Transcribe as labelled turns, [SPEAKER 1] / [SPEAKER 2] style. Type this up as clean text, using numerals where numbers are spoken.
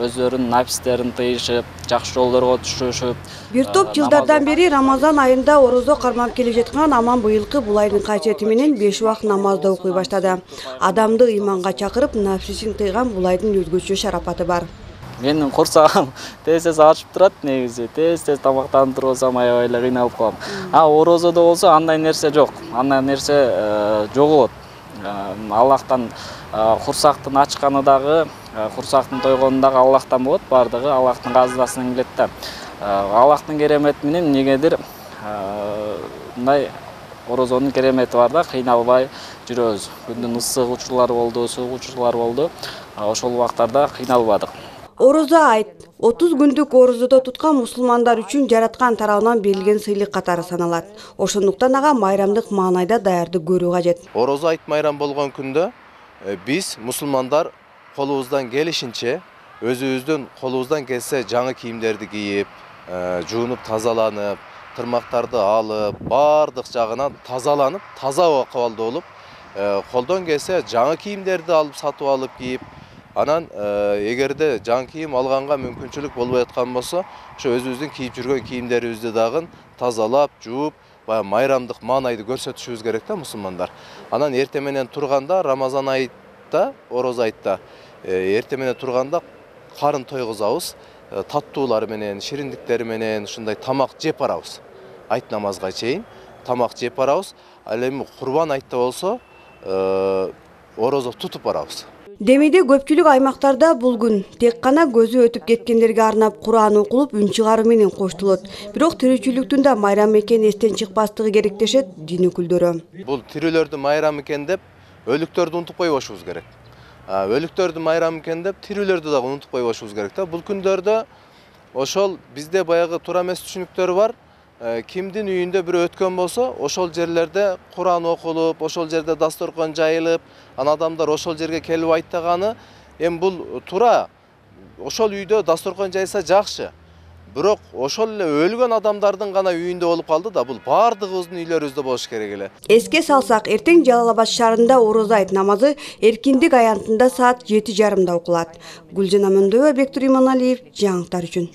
[SPEAKER 1] өздөрүнүн нафистерин тыйышып, жакшы жолдорго түшүшүп.
[SPEAKER 2] Бир топ жылдардан бери Рамазан айында орозо кармап келе жаткан аман быйылкы бул айдын касиети менен 5 убакыт намазды окуй баштады. Адамды ыйманга чакырып, нафсисин тыйган бул айдын өзгөчө шарапаты бар.
[SPEAKER 1] Менин курсагым тез ачып турат негизи. Тез тамактанып турсам аябай эле кыйналып калам. Орозодо болсо андай нерсе жок. Андай нерсе жоголот. Аллахтан курсактын ачканы дагы, курсактын тойгону дагы Аллахтан болот, бардыгы Аллахтын казынасынан келет да. Аллахтын керемети менен эмнегедир мындай орозонун керемети бар да, кыйналбай жүрөбүз. Күндүн ысык учурлары болду, суук учурлары болду. Ошол убактарда кыйналбадык.
[SPEAKER 2] Орозо айт 30 күндүк орозодо туткан мусулмандар үчүн жараткан тарабынан берилген сыйлык катары саналат. Ошондуктан ага майрамдык маанайда даярдык көрүү кажет.
[SPEAKER 3] Орозо айт майрам болгон күндө биз мусулмандар колубуздан келишинче, өзүбүздүн колубуздан келсе жаңы кийимдерди кийип, жуунуп тазаланып, тырмактарды алып, бардык жагынан тазаланып, таза акыбалда болуп, колдон келсе жаңы кийимдерди алып сатып алып кийип, анан эгерде жаңы кийим алганга мүмкүнчүлүк болбой аткан болсо, ошо өзүбүздүн кийип жүргөн кийимдерибизди дагы тазалап, жууп, майрамдык маанайды көрсөтүшүбүз керек да мусулмандар. Анан эртең менен турганда, Рамазан айытта, орозо айтта, эртең менен турганда карын тойгузабыз, таттуулар менен, шириндиктер менен ушундай тамак жеп барабыз. Айт намазга чейин тамак жеп барабыз. Ал эми Курбан айтта болсо, орозо тутуп барабыз.
[SPEAKER 2] Демейде көпчүлүк аймактарда бул күн тек гана көзү өтүп кеткендерге арнап Куран окулуп, үн чыгаруу менен коштулот. Бирок тирүүчүлүктүн да майрам экени эстен чыкпастыгы керек дешет дин өкүлдөрү.
[SPEAKER 3] Бул тирүүлөрдүн майрамы экен деп, өлүктөрдү унутуп койбошубуз керек. Өлүктөрдүн майрамы экен деп, тирүүлөрдү дагы унутуп койбошубуз керек да. Бул күндөрдө ошол бизде баягы туура эмес түшүнүктөр бар. Кимдин үйүндө бир өткөн болсо, ошол жерлерде Куран окулуп, ошол жерде дасторкон жайылып, адамдар ошол жерге келип айттаганы, эми бул туура. Ошол үйдө дасторкон жайса жакшы. Бирок ошол эле өлгөн адамдардын гана үйүндө болуп калды да, бул бардыгыбыздын үйлөрүбүздө болуш керек эле.
[SPEAKER 2] Эске салсак, эртең Жалал Абад шаарында орозо айт намазы эркиндик аянтында саат 7:30 окулат. Гүлжан Амандоева, Бектур Иманалиев, жаңылыктар үчүн.